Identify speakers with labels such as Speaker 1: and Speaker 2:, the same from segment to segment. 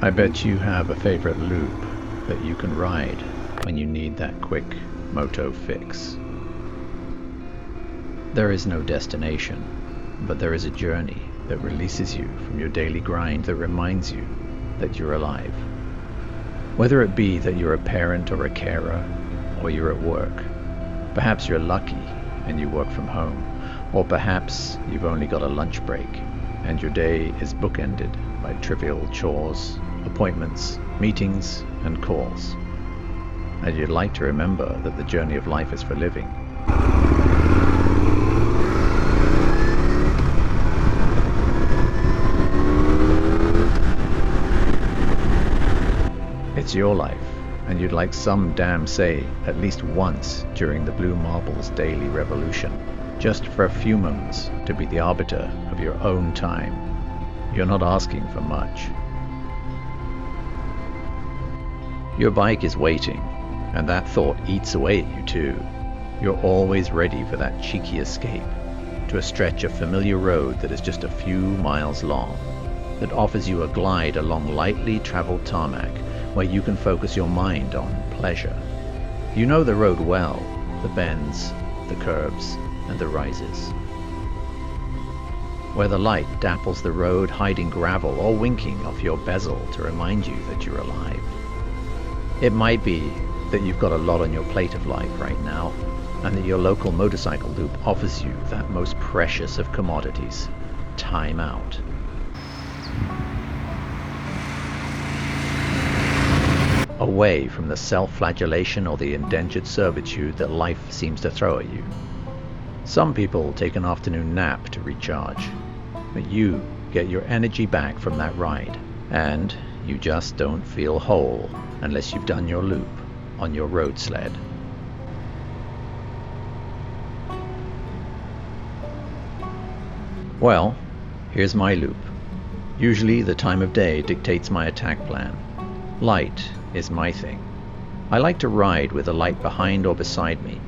Speaker 1: I bet you have a favorite loop that you can ride when you need that quick moto-fix. There is no destination, but there is a journey that releases you from your daily grind, that reminds you that you're alive. Whether it be that you're a parent or a carer, or you're at work, perhaps you're lucky and you work from home, or perhaps you've only got a lunch break and your day is bookended by trivial chores, appointments, meetings, and calls. And you'd like to remember that the journey of life is for living. It's your life, and you'd like some damn say at least once during the Blue Marble's daily revolution, just for a few moments to be the arbiter of your own time. You're not asking for much. Your bike is waiting, and that thought eats away at you too. You're always ready for that cheeky escape to a stretch of familiar road that is just a few miles long, that offers you a glide along lightly traveled tarmac where you can focus your mind on pleasure. You know the road well, the bends, the curves, and the rises. Where the light dapples the road, hiding gravel or winking off your bezel to remind you that you're alive. It might be that you've got a lot on your plate of life right now, and that your local motorcycle loop offers you that most precious of commodities, time out. Away from the self-flagellation or the indentured servitude that life seems to throw at you. Some people take an afternoon nap to recharge, but you get your energy back from that ride, and you just don't feel whole unless you've done your loop on your road sled. Well, here's my loop. Usually the time of day dictates my attack plan. Light is my thing. I like to ride with a light behind or beside me,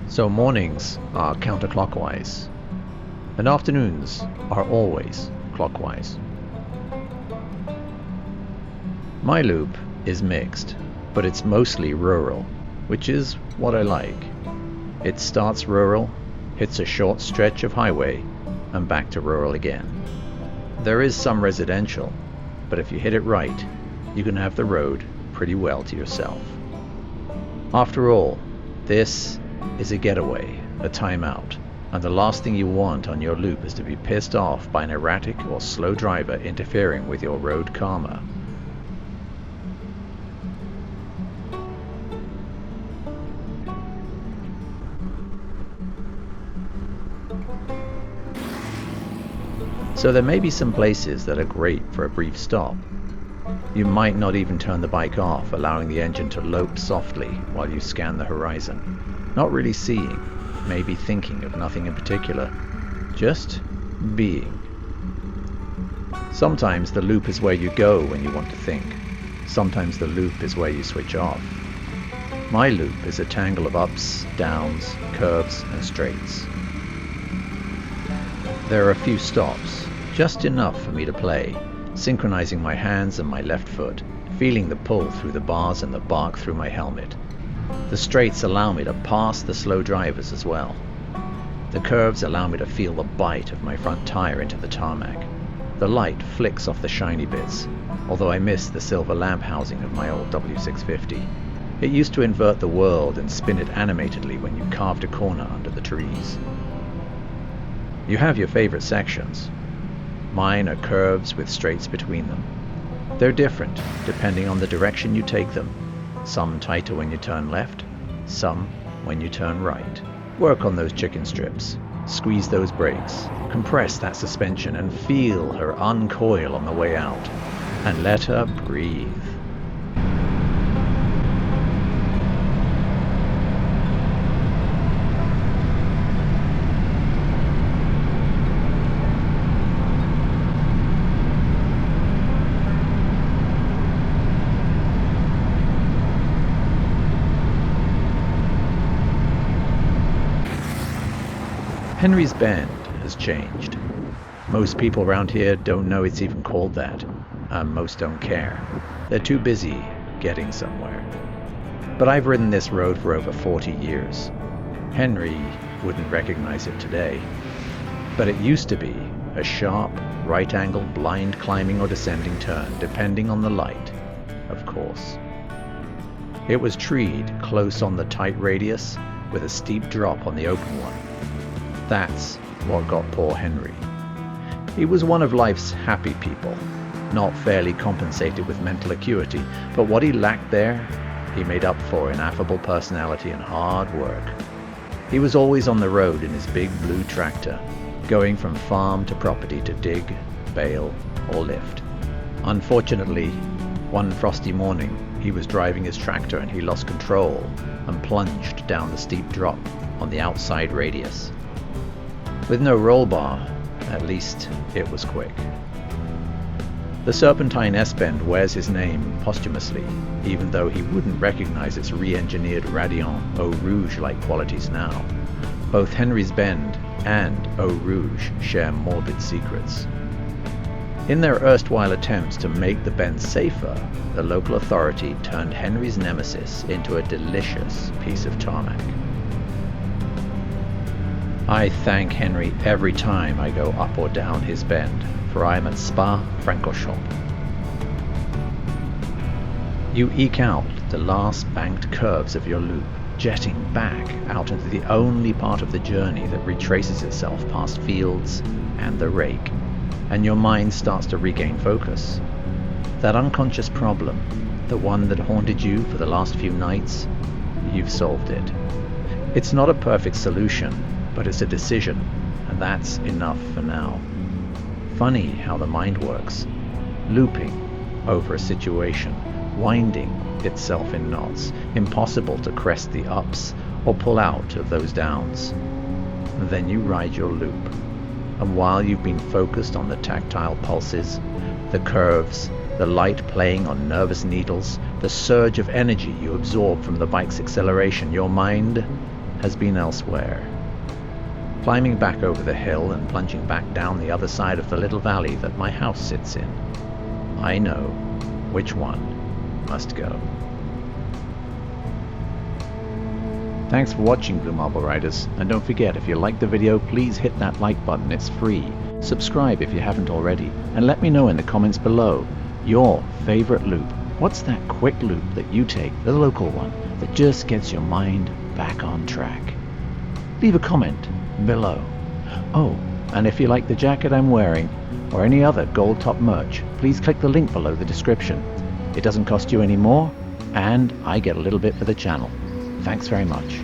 Speaker 1: so mornings are counterclockwise, and afternoons are always clockwise. My loop is mixed, but it's mostly rural, which is what I like. It starts rural, hits a short stretch of highway, and back to rural again. There is some residential, but if you hit it right, you can have the road pretty well to yourself. After all, this is a getaway, a timeout, and the last thing you want on your loop is to be pissed off by an erratic or slow driver interfering with your road karma. So there may be some places that are great for a brief stop. You might not even turn the bike off, allowing the engine to lope softly while you scan the horizon. Not really seeing, maybe thinking of nothing in particular, just being. Sometimes the loop is where you go when you want to think. Sometimes the loop is where you switch off. My loop is a tangle of ups, downs, curves, and straights. There are a few stops, just enough for me to play, synchronizing my hands and my left foot, feeling the pull through the bars and the bark through my helmet. The straights allow me to pass the slow drivers as well. The curves allow me to feel the bite of my front tire into the tarmac. The light flicks off the shiny bits, although I miss the silver lamp housing of my old W650. It used to invert the world and spin it animatedly when you carved a corner under the trees. You have your favorite sections. Mine are curves with straights between them. They're different depending on the direction you take them. Some tighter when you turn left, some when you turn right. Work on those chicken strips, squeeze those brakes, compress that suspension and feel her uncoil on the way out. And let her breathe. Henry's Bend has changed. Most people around here don't know it's even called that, and most don't care. They're too busy getting somewhere. But I've ridden this road for over 40 years. Henry wouldn't recognize it today, but it used to be a sharp, right-angle, blind climbing or descending turn, depending on the light, of course. It was treed close on the tight radius, with a steep drop on the open one. That's what got poor Henry. He was one of life's happy people, not fairly compensated with mental acuity, but what he lacked there, he made up for in affable personality and hard work. He was always on the road in his big blue tractor, going from farm to property to dig, bale, or lift. Unfortunately, one frosty morning, he was driving his tractor and he lost control and plunged down the steep drop on the outside radius. With no roll bar, at least it was quick. The Serpentine S-bend wears his name posthumously, even though he wouldn't recognize its re-engineered Radiant Eau Rouge-like qualities now. Both Henry's Bend and Eau Rouge share morbid secrets. In their erstwhile attempts to make the bend safer, the local authority turned Henry's nemesis into a delicious piece of tarmac. I thank Henry every time I go up or down his bend, for I am at Spa-Francorchamps. You eke out the last banked curves of your loop, jetting back out into the only part of the journey that retraces itself past fields and the rake, and your mind starts to regain focus. That unconscious problem, the one that haunted you for the last few nights, you've solved it. It's not a perfect solution, but it's a decision, and that's enough for now. Funny how the mind works, looping over a situation, winding itself in knots, impossible to crest the ups or pull out of those downs. Then you ride your loop, and while you've been focused on the tactile pulses, the curves, the light playing on nervous needles, the surge of energy you absorb from the bike's acceleration, your mind has been elsewhere. Climbing back over the hill and plunging back down the other side of the little valley that my house sits in, I know which one must go. Thanks for watching, Blue Marble Riders, and don't forget, if you liked the video, please hit that like button, it's free. Subscribe if you haven't already, and let me know in the comments below your favorite loop. What's that quick loop that you take, the local one, that just gets your mind back on track? Leave a comment below. Oh, and if you like the jacket I'm wearing, or any other gold top merch, please click the link below the description. It doesn't cost you any more, and I get a little bit for the channel. Thanks very much.